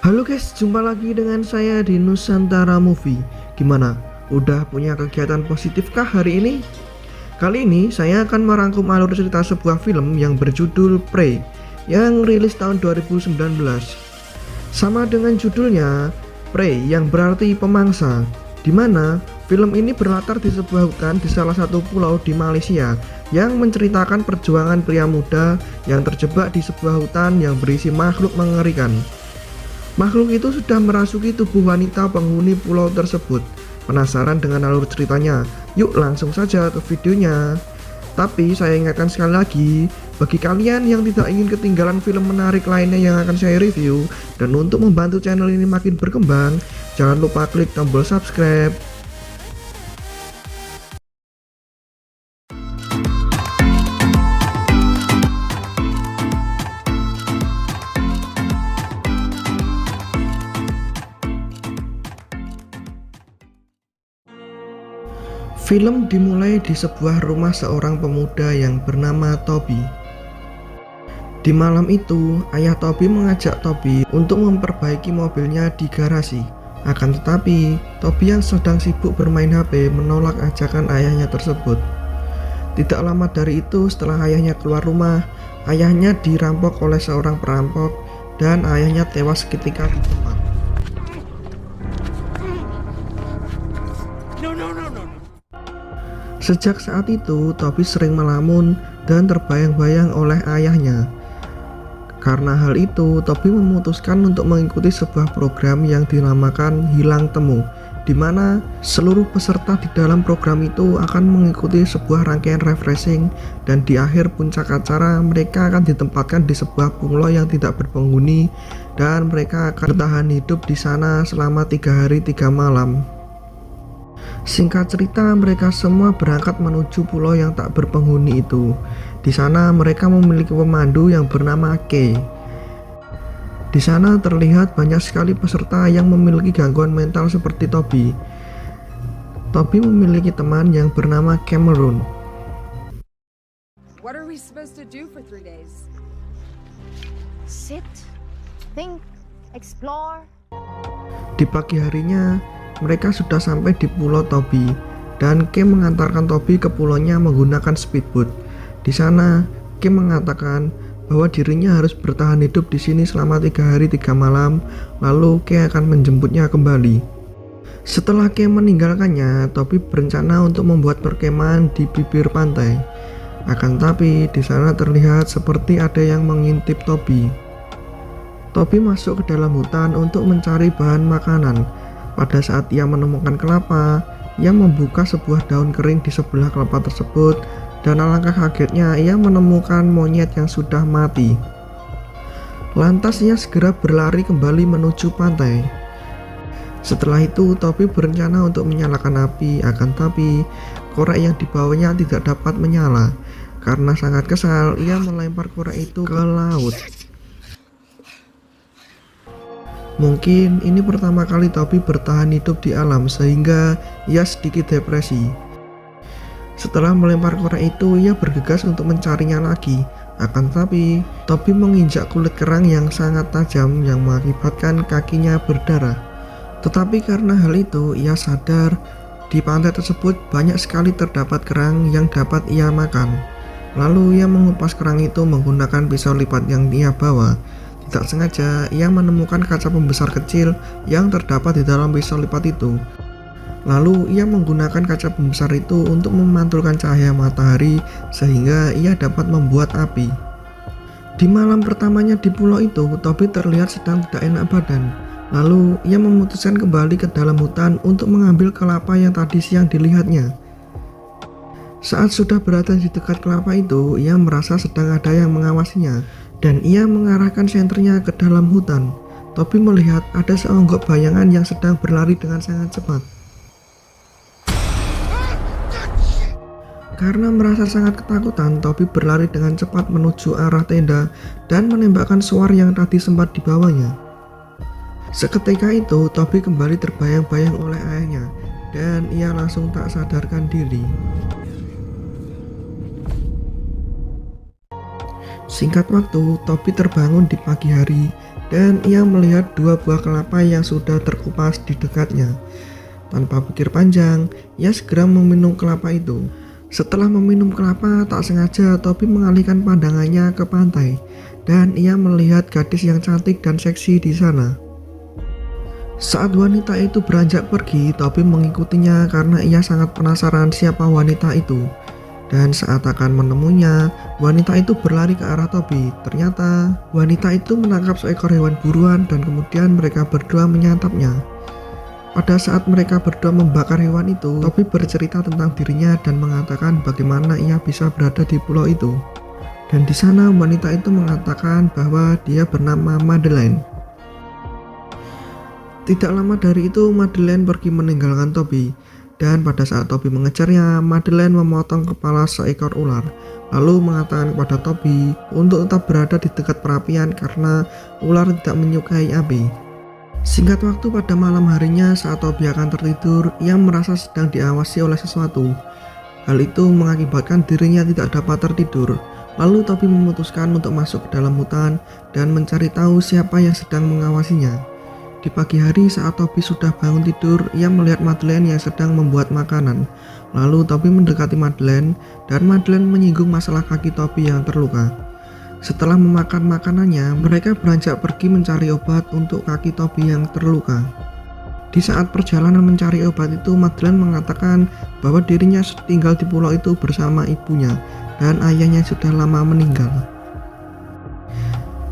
Halo guys, jumpa lagi dengan saya di Nusantara Movie. Gimana? Udah punya kegiatan positif kah hari ini? Kali ini saya akan merangkum alur cerita sebuah film yang berjudul Prey yang rilis tahun 2019. Sama dengan judulnya, Prey yang berarti pemangsa, di mana film ini berlatar di sebuah hutan di salah satu pulau di Malaysia yang menceritakan perjuangan pria muda yang terjebak di sebuah hutan yang berisi makhluk mengerikan. Makhluk itu sudah merasuki tubuh wanita penghuni pulau tersebut. Penasaran dengan alur ceritanya? Yuk langsung saja ke videonya. Tapi saya ingatkan sekali lagi, bagi kalian yang tidak ingin ketinggalan film menarik lainnya yang akan saya review, dan untuk membantu channel ini makin berkembang, jangan lupa klik tombol subscribe. Film dimulai di sebuah rumah seorang pemuda yang bernama Toby. Di malam itu, ayah Toby mengajak Toby untuk memperbaiki mobilnya di garasi. Akan tetapi, Toby yang sedang sibuk bermain HP menolak ajakan ayahnya tersebut. Tidak lama dari itu, setelah ayahnya keluar rumah, ayahnya dirampok oleh seorang perampok dan ayahnya tewas seketika di tempat. Sejak saat itu, Toby sering melamun dan terbayang-bayang oleh ayahnya. Karena hal itu, Toby memutuskan untuk mengikuti sebuah program yang dinamakan Hilang Temu, di mana seluruh peserta di dalam program itu akan mengikuti sebuah rangkaian refreshing, dan di akhir puncak acara mereka akan ditempatkan di sebuah pulau yang tidak berpenghuni, dan mereka akan bertahan hidup di sana selama 3 hari 3 malam. Singkat cerita, mereka semua berangkat menuju pulau yang tak berpenghuni itu. Di sana mereka memiliki pemandu yang bernama Kay. Di sana terlihat banyak sekali peserta yang memiliki gangguan mental seperti Toby. Toby memiliki teman yang bernama Cameron. What are we supposed to do for 3 days? Sit, think, explore. Di pagi harinya, mereka sudah sampai di pulau Toby, dan Kim mengantarkan Toby ke pulaunya menggunakan speedboat. Di sana, Kim mengatakan bahwa dirinya harus bertahan hidup di sini selama 3 hari 3 malam, lalu Kim akan menjemputnya kembali. Setelah Kim meninggalkannya, Toby berencana untuk membuat perkemahan di bibir pantai. Akan tapi, di sana terlihat seperti ada yang mengintip Toby. Toby masuk ke dalam hutan untuk mencari bahan makanan. Pada saat ia menemukan kelapa, ia membuka sebuah daun kering di sebelah kelapa tersebut, dan alangkah kagetnya ia menemukan monyet yang sudah mati. Lantas ia segera berlari kembali menuju pantai. Setelah itu, Toby berencana untuk menyalakan api, akan tapi korek yang dibawanya tidak dapat menyala. Karena sangat kesal, ia melempar korek itu ke laut. Mungkin ini pertama kali Toby bertahan hidup di alam sehingga ia sedikit depresi. Setelah melempar korek itu, ia bergegas untuk mencarinya lagi. Akan tetapi, Toby menginjak kulit kerang yang sangat tajam yang mengakibatkan kakinya berdarah. Tetapi karena hal itu, ia sadar di pantai tersebut banyak sekali terdapat kerang yang dapat ia makan. Lalu ia mengupas kerang itu menggunakan pisau lipat yang ia bawa. Tidak sengaja, ia menemukan kaca pembesar kecil yang terdapat di dalam pisau lipat itu. Lalu ia menggunakan kaca pembesar itu untuk memantulkan cahaya matahari sehingga ia dapat membuat api. Di malam pertamanya di pulau itu, Toby terlihat sedang tidak enak badan. Lalu ia memutuskan kembali ke dalam hutan untuk mengambil kelapa yang tadi siang dilihatnya. Saat sudah berada di dekat kelapa itu, ia merasa sedang ada yang mengawasinya, dan ia mengarahkan senternya ke dalam hutan. Toby melihat ada seonggok bayangan yang sedang berlari dengan sangat cepat. Karena merasa sangat ketakutan, Toby berlari dengan cepat menuju arah tenda dan menembakkan suar yang tadi sempat dibawanya. Seketika itu, Toby kembali terbayang-bayang oleh ayahnya, dan ia langsung tak sadarkan diri. Singkat waktu, Toby terbangun di pagi hari dan ia melihat 2 buah kelapa yang sudah terkupas di dekatnya. Tanpa pikir panjang, ia segera meminum kelapa itu. Setelah meminum kelapa, tak sengaja Toby mengalihkan pandangannya ke pantai, dan ia melihat gadis yang cantik dan seksi di sana. Saat wanita itu beranjak pergi, Toby mengikutinya karena ia sangat penasaran siapa wanita itu. Dan saat akan menemunya, wanita itu berlari ke arah Toby. Ternyata wanita itu menangkap seekor hewan buruan dan kemudian mereka berdua menyantapnya. Pada saat mereka berdua membakar hewan itu, Toby bercerita tentang dirinya dan mengatakan bagaimana ia bisa berada di pulau itu. Dan di sana wanita itu mengatakan bahwa dia bernama Madeleine. Tidak lama dari itu, Madeleine pergi meninggalkan Toby. Dan pada saat Toby mengejarnya, Madeleine memotong kepala seekor ular, lalu mengatakan kepada Toby untuk tetap berada di dekat perapian karena ular tidak menyukai api. Singkat waktu pada malam harinya saat Toby akan tertidur, ia merasa sedang diawasi oleh sesuatu. Hal itu mengakibatkan dirinya tidak dapat tertidur. Lalu Toby memutuskan untuk masuk ke dalam hutan dan mencari tahu siapa yang sedang mengawasinya. Di pagi hari saat Toby sudah bangun tidur, ia melihat Madeleine yang sedang membuat makanan. Lalu Toby mendekati Madeleine dan Madeleine menyinggung masalah kaki Toby yang terluka. Setelah memakan makanannya, mereka beranjak pergi mencari obat untuk kaki Toby yang terluka. Di saat perjalanan mencari obat itu, Madeleine mengatakan bahwa dirinya tinggal di pulau itu bersama ibunya dan ayahnya sudah lama meninggal.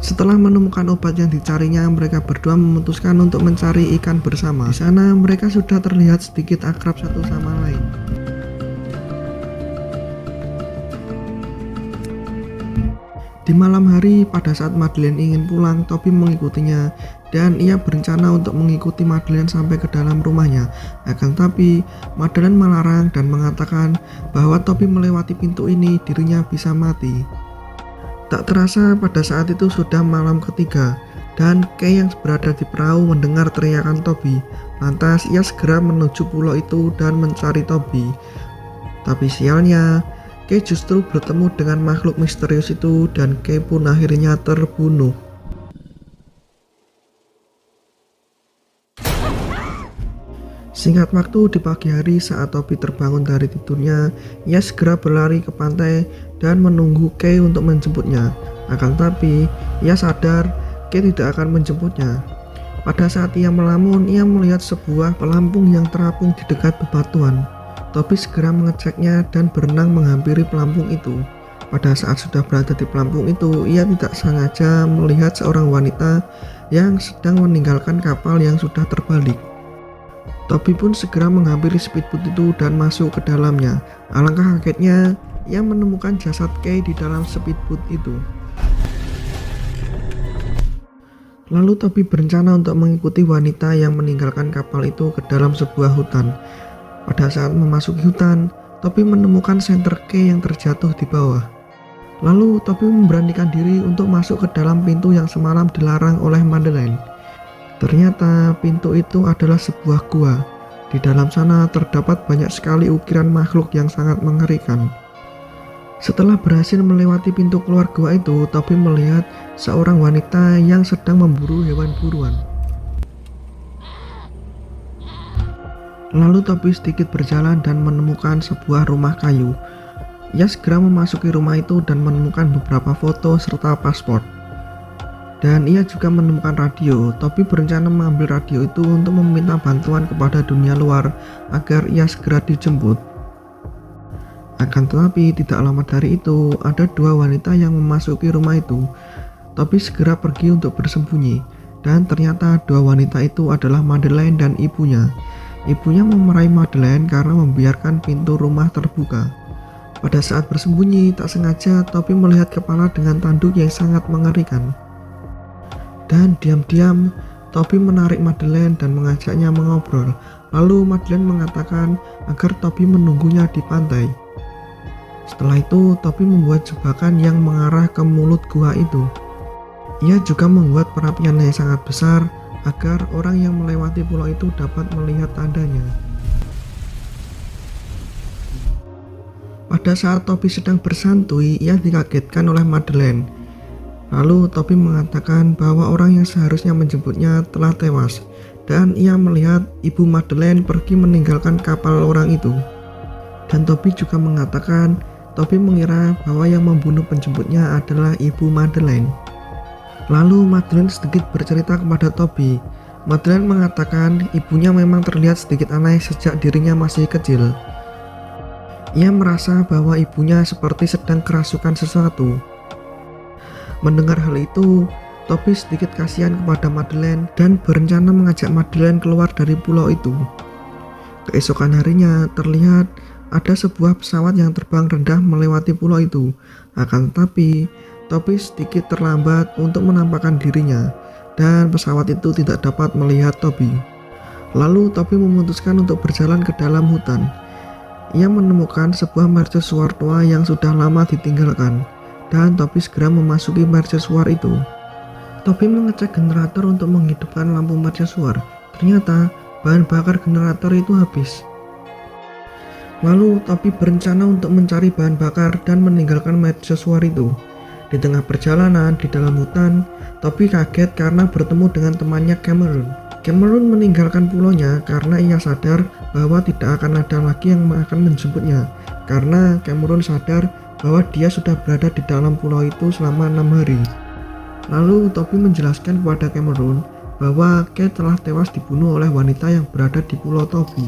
Setelah menemukan obat yang dicarinya, mereka berdua memutuskan untuk mencari ikan bersama. Di sana mereka sudah terlihat sedikit akrab satu sama lain. Di malam hari, pada saat Madeleine ingin pulang, Toby mengikutinya dan ia berencana untuk mengikuti Madeleine sampai ke dalam rumahnya. Akan tapi, Madeleine melarang dan mengatakan bahwa Toby melewati pintu ini dirinya bisa mati. Tak terasa pada saat itu sudah malam ketiga dan Kay yang berada di perahu mendengar teriakan Toby. Lantas ia segera menuju pulau itu dan mencari Toby. Tapi sialnya, Kay justru bertemu dengan makhluk misterius itu dan Kay pun akhirnya terbunuh. Singkat waktu di pagi hari saat Toby terbangun dari tidurnya, ia segera berlari ke pantai dan menunggu Kay untuk menjemputnya. Akan tapi, ia sadar Kay tidak akan menjemputnya. Pada saat ia melamun, ia melihat sebuah pelampung yang terapung di dekat bebatuan. Toby segera mengeceknya dan berenang menghampiri pelampung itu. Pada saat sudah berada di pelampung itu, ia tidak sengaja melihat seorang wanita yang sedang meninggalkan kapal yang sudah terbalik. Toby pun segera menghampiri speedboat itu dan masuk ke dalamnya. Alangkah kagetnya, ia menemukan jasad Kay di dalam speedboat itu. Lalu Toby berencana untuk mengikuti wanita yang meninggalkan kapal itu ke dalam sebuah hutan. Pada saat memasuki hutan, Toby menemukan senter Kay yang terjatuh di bawah. Lalu Toby memberanikan diri untuk masuk ke dalam pintu yang semalam dilarang oleh Madeleine. Ternyata pintu itu adalah sebuah gua. Di dalam sana terdapat banyak sekali ukiran makhluk yang sangat mengerikan. Setelah berhasil melewati pintu keluar gua itu, Toby melihat seorang wanita yang sedang memburu hewan buruan. Lalu Toby sedikit berjalan dan menemukan sebuah rumah kayu. Ia segera memasuki rumah itu dan menemukan beberapa foto serta paspor. Dan ia juga menemukan radio. Toby berencana mengambil radio itu untuk meminta bantuan kepada dunia luar agar ia segera dijemput. Akan tetapi tidak lama dari itu, ada dua wanita yang memasuki rumah itu. Toby segera pergi untuk bersembunyi, dan ternyata dua wanita itu adalah Madeleine dan ibunya. Ibunya memarahi Madeleine karena membiarkan pintu rumah terbuka. Pada saat bersembunyi, tak sengaja Toby melihat kepala dengan tanduk yang sangat mengerikan. Dan diam-diam, Toby menarik Madeleine dan mengajaknya mengobrol. Lalu Madeleine mengatakan agar Toby menunggunya di pantai. Setelah itu, Toby membuat jebakan yang mengarah ke mulut gua itu. Ia juga membuat perapian yang sangat besar agar orang yang melewati pulau itu dapat melihat tandanya. Pada saat Toby sedang bersantuy, ia dikagetkan oleh Madeleine. Lalu Toby mengatakan bahwa orang yang seharusnya menjemputnya telah tewas, dan ia melihat Ibu Madeleine pergi meninggalkan kapal orang itu. Dan Toby juga mengatakan Toby mengira bahwa yang membunuh penjemputnya adalah Ibu Madeleine. Lalu Madeleine sedikit bercerita kepada Toby. Madeleine mengatakan ibunya memang terlihat sedikit aneh sejak dirinya masih kecil. Ia merasa bahwa ibunya seperti sedang kerasukan sesuatu. Mendengar hal itu, Toby sedikit kasihan kepada Madeleine dan berencana mengajak Madeleine keluar dari pulau itu. Keesokan harinya terlihat ada sebuah pesawat yang terbang rendah melewati pulau itu. Akan tetapi, Toby sedikit terlambat untuk menampakkan dirinya dan pesawat itu tidak dapat melihat Toby. Lalu Toby memutuskan untuk berjalan ke dalam hutan. Ia menemukan sebuah mercusuar tua yang sudah lama ditinggalkan, dan Toby segera memasuki mercusuar itu. Toby mengecek generator untuk menghidupkan lampu mercusuar. Ternyata bahan bakar generator itu habis. Lalu Toby berencana untuk mencari bahan bakar dan meninggalkan mercusuar itu. Di tengah perjalanan di dalam hutan, Toby kaget karena bertemu dengan temannya Cameron. Cameron meninggalkan pulaunya karena ia sadar bahwa tidak akan ada lagi yang akan menjemputnya, karena Cameron sadar bahwa dia sudah berada di dalam pulau itu selama 6 hari. Lalu Toby menjelaskan kepada Cameron bahwa Kate telah tewas dibunuh oleh wanita yang berada di pulau Toby.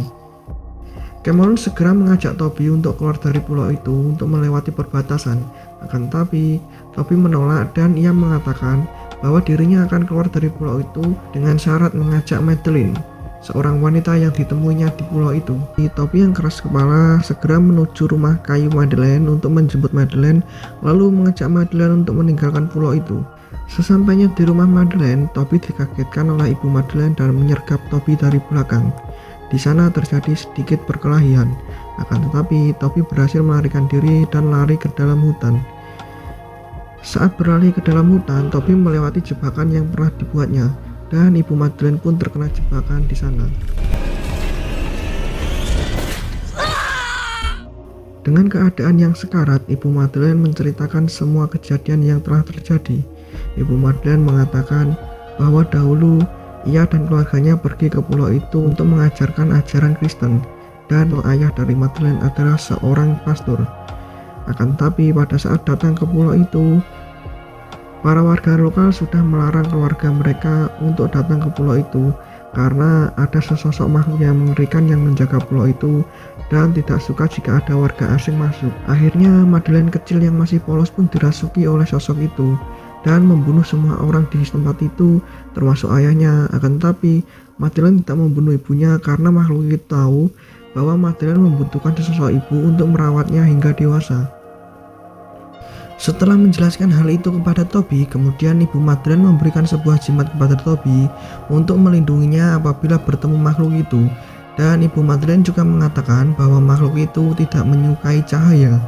Cameron segera mengajak Toby untuk keluar dari pulau itu untuk melewati perbatasan. Akan tetapi Toby menolak dan ia mengatakan bahwa dirinya akan keluar dari pulau itu dengan syarat mengajak Madeleine, seorang wanita yang ditemuinya di pulau itu. Toby yang keras kepala segera menuju rumah kayu Madeleine untuk menjemput Madeleine, lalu mengajak Madeleine untuk meninggalkan pulau itu. Sesampainya di rumah Madeleine, Toby dikagetkan oleh Ibu Madeleine dan menyergap Toby dari belakang. Di sana terjadi sedikit perkelahian, akan tetapi Toby berhasil melarikan diri dan lari ke dalam hutan. Saat berlari ke dalam hutan, Toby melewati jebakan yang pernah dibuatnya, dan Ibu Madeleine pun terkena jebakan di sana. Dengan keadaan yang sekarat, Ibu Madeleine menceritakan semua kejadian yang telah terjadi. Ibu Madeleine mengatakan bahwa dahulu ia dan keluarganya pergi ke pulau itu untuk mengajarkan ajaran Kristen, dan ayah dari Madeleine adalah seorang pastor. Akan tetapi pada saat datang ke pulau itu, para warga lokal sudah melarang keluarga mereka untuk datang ke pulau itu karena ada sesosok makhluk yang mengerikan yang menjaga pulau itu dan tidak suka jika ada warga asing masuk. Akhirnya Madeleine kecil yang masih polos pun dirasuki oleh sosok itu dan membunuh semua orang di tempat itu termasuk ayahnya. Akan tetapi Madeleine tidak membunuh ibunya karena makhluk itu tahu bahwa Madeleine membutuhkan sosok ibu untuk merawatnya hingga dewasa. Setelah menjelaskan hal itu kepada Toby, kemudian Ibu Madeleine memberikan sebuah jimat kepada Toby untuk melindunginya apabila bertemu makhluk itu, dan Ibu Madeleine juga mengatakan bahwa makhluk itu tidak menyukai cahaya.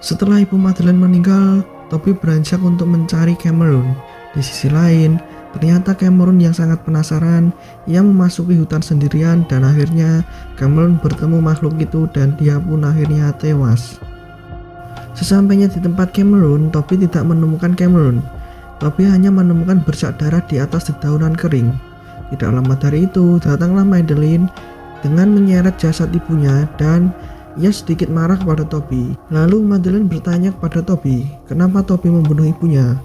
Setelah Ibu Madeleine meninggal, Toby beranjak untuk mencari Cameron. Di sisi lain, ternyata Cameron yang sangat penasaran, ia memasuki hutan sendirian dan akhirnya Cameron bertemu makhluk itu dan dia pun akhirnya tewas. Sesampainya di tempat Cameron, Toby tidak menemukan Cameron. Toby hanya menemukan bercak darah di atas dedaunan kering. Tidak lama dari itu, datanglah Madeleine dengan menyeret jasad ibunya dan ia sedikit marah kepada Toby. Lalu Madeleine bertanya kepada Toby, kenapa Toby membunuh ibunya?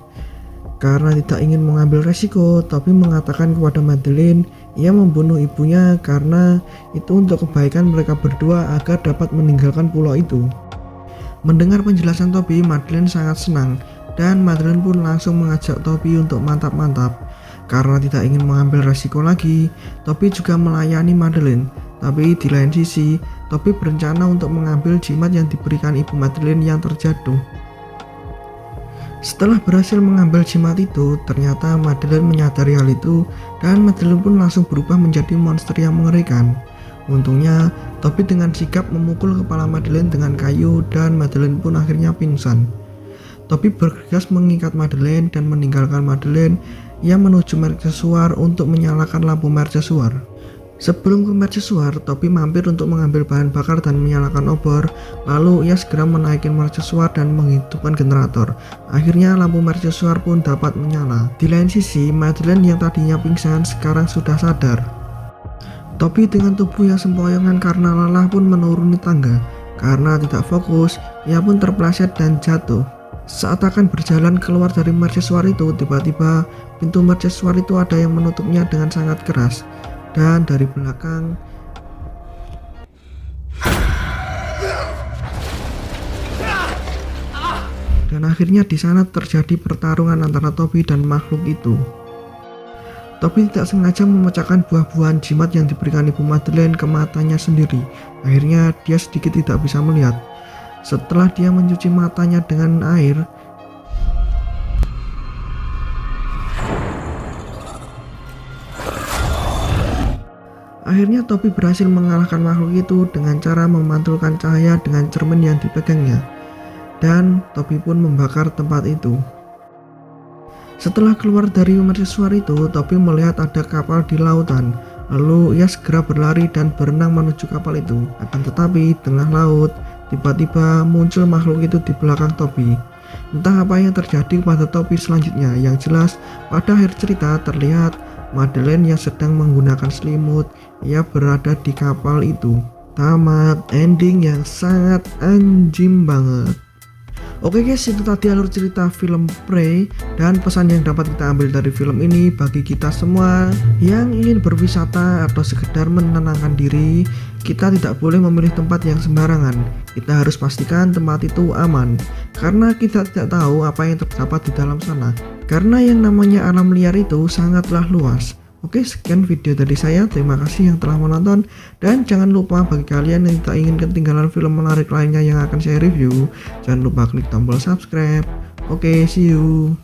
Karena tidak ingin mengambil resiko, Toby mengatakan kepada Madeleine ia membunuh ibunya karena itu untuk kebaikan mereka berdua agar dapat meninggalkan pulau itu. Mendengar penjelasan Toby, Madeleine sangat senang dan Madeleine pun langsung mengajak Toby untuk mantap-mantap. Karena tidak ingin mengambil resiko lagi, Toby juga melayani Madeleine. Tapi di lain sisi, Toby berencana untuk mengambil jimat yang diberikan Ibu Madeleine yang terjatuh. Setelah berhasil mengambil jimat itu, ternyata Madeleine menyadari hal itu dan Madeleine pun langsung berubah menjadi monster yang mengerikan. Untungnya, Toby dengan sigap memukul kepala Madeleine dengan kayu dan Madeleine pun akhirnya pingsan. Toby bergegas mengikat Madeleine dan meninggalkan Madeleine. Ia menuju mercusuar untuk menyalakan lampu mercusuar. Sebelum ke mercusuar, Toby mampir untuk mengambil bahan bakar dan menyalakan obor. Lalu ia segera menaiki mercusuar dan menghidupkan generator. Akhirnya lampu mercusuar pun dapat menyala. Di lain sisi, Madeleine yang tadinya pingsan sekarang sudah sadar. Toby dengan tubuh yang sempoyongan karena lelah pun menuruni tangga. Karena tidak fokus, ia pun terpeleset dan jatuh. Saat akan berjalan keluar dari mercusuar itu, tiba-tiba pintu mercusuar itu ada yang menutupnya dengan sangat keras. Dan dari belakang dan akhirnya di sana terjadi pertarungan antara Toby dan makhluk itu. Toby tidak sengaja memecahkan buah-buahan jimat yang diberikan Ibu Madeleine ke matanya sendiri. Akhirnya dia sedikit tidak bisa melihat. Setelah dia mencuci matanya dengan air, akhirnya Toby berhasil mengalahkan makhluk itu dengan cara memantulkan cahaya dengan cermin yang dipegangnya. Dan Toby pun membakar tempat itu. Setelah keluar dari mercusuar itu, Toby melihat ada kapal di lautan. Lalu ia segera berlari dan berenang menuju kapal itu. Akan tetapi di tengah laut, tiba-tiba muncul makhluk itu di belakang Toby. Entah apa yang terjadi pada Toby selanjutnya. Yang jelas pada akhir cerita terlihat Madeleine yang sedang menggunakan selimut. Ia berada di kapal itu. Tamat. Ending yang sangat anjing banget. Oke guys, itu tadi alur cerita film Prey dan pesan yang dapat kita ambil dari film ini bagi kita semua yang ingin berwisata atau sekedar menenangkan diri. Kita tidak boleh memilih tempat yang sembarangan. Kita harus pastikan tempat itu aman karena kita tidak tahu apa yang terdapat di dalam sana. Karena yang namanya alam liar itu sangatlah luas. Oke, sekian video dari saya. Terima kasih yang telah menonton. Dan jangan lupa bagi kalian yang tidak ingin ketinggalan film menarik lainnya yang akan saya review, jangan lupa klik tombol subscribe. Oke, see you.